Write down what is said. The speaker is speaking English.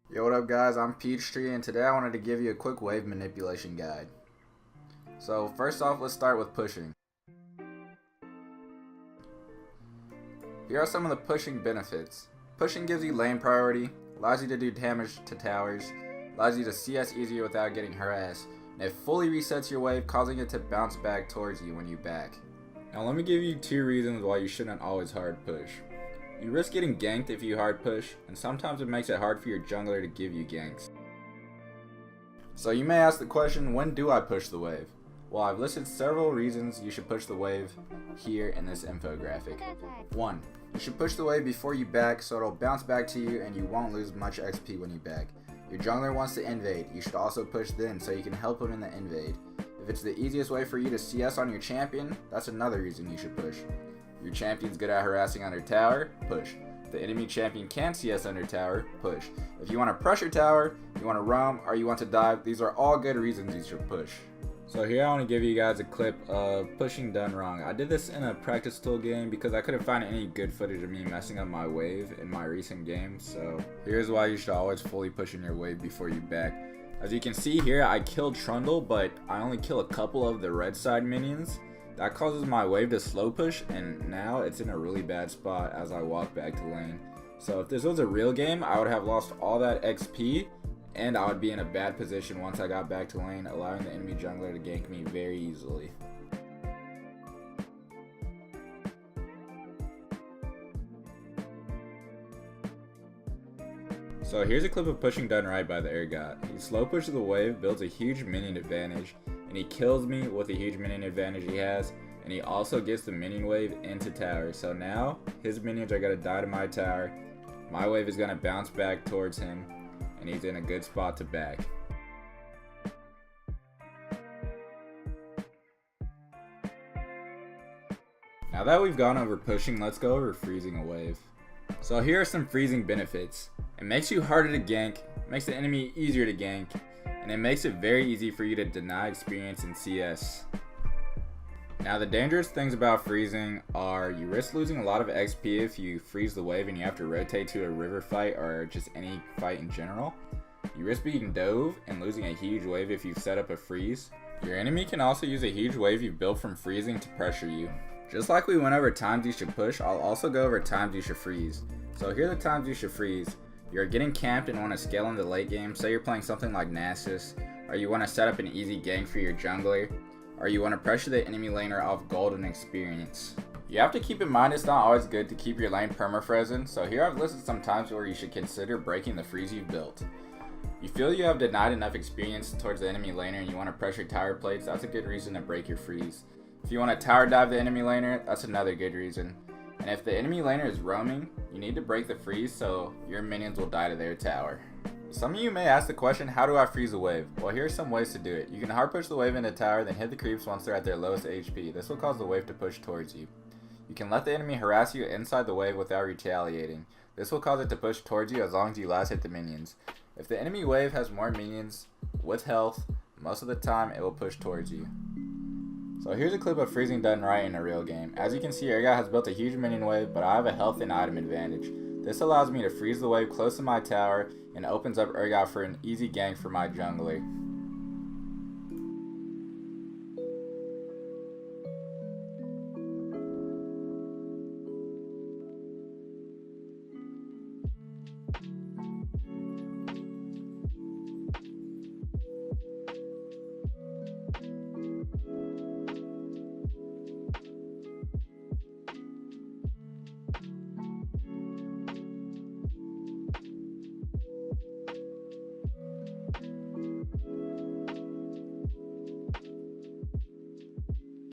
Yo, what up guys, I'm Peachtree and today I wanted to give you a quick wave manipulation guide. So first off, let's start with pushing. Here are some of the pushing benefits. Pushing gives you lane priority, allows you to do damage to towers, allows you to CS easier without getting harassed, and it fully resets your wave, causing it to bounce back towards you when you back. Now let me give you 2 reasons why you shouldn't always hard push. You risk getting ganked if you hard push, and sometimes it makes it hard for your jungler to give you ganks. So you may ask the question, when do I push the wave? Well, I've listed several reasons you should push the wave here in this infographic. 1. You should push the wave before you back so it'll bounce back to you and you won't lose much XP when you back. Your jungler wants to invade, you should also push then so you can help him in the invade. If it's the easiest way for you to CS on your champion, that's another reason you should push. Your champion's good at harassing under tower, push. If the enemy champion can CS under tower, push. If you want to pressure tower, you want to roam, or you want to dive, these are all good reasons you should push. So here I want to give you guys a clip of pushing done wrong. I did this in a practice tool game because I couldn't find any good footage of me messing up my wave in my recent games. So here's why you should always fully push in your wave before you back. As you can see here, I killed Trundle, but I only kill a couple of the red side minions. That causes my wave to slow push, and now it's in a really bad spot as I walk back to lane. So if this was a real game, I would have lost all that XP, and I would be in a bad position once I got back to lane, allowing the enemy jungler to gank me very easily. So here's a clip of pushing done right by the Urgot. He slow pushes the wave, builds a huge minion advantage, and he kills me with the huge minion advantage he has, and he also gets the minion wave into tower. So now his minions are going to die to my tower, my wave is going to bounce back towards him, and he's in a good spot to back. Now that we've gone over pushing, let's go over freezing a wave. So here are some freezing benefits. It makes you harder to gank, makes the enemy easier to gank, and it makes it very easy for you to deny experience in CS. Now the dangerous things about freezing are you risk losing a lot of XP if you freeze the wave and you have to rotate to a river fight or just any fight in general. You risk being dove and losing a huge wave if you've set up a freeze. Your enemy can also use a huge wave you've built from freezing to pressure you. Just like we went over times you should push, I'll also go over times you should freeze. So here are the times you should freeze. You're getting camped and want to scale in the late game, say you're playing something like Nasus, or you want to set up an easy gank for your jungler, or you want to pressure the enemy laner off gold and experience. You have to keep in mind it's not always good to keep your lane perma-frozen, so here I've listed some times where you should consider breaking the freeze you've built. You feel you have denied enough experience towards the enemy laner and you want to pressure tower plates, that's a good reason to break your freeze. If you want to tower dive the enemy laner, that's another good reason. And if the enemy laner is roaming, you need to break the freeze so your minions will die to their tower. Some of you may ask the question, how do I freeze a wave? Well, here are some ways to do it. You can hard push the wave into tower, then hit the creeps once they're at their lowest HP. This will cause the wave to push towards you. You can let the enemy harass you inside the wave without retaliating. This will cause it to push towards you as long as you last hit the minions. If the enemy wave has more minions with health, most of the time it will push towards you. So here's a clip of freezing done right in a real game. As you can see, Urgot has built a huge minion wave, but I have a health and item advantage. This allows me to freeze the wave close to my tower and opens up Urgot for an easy gank for my jungler.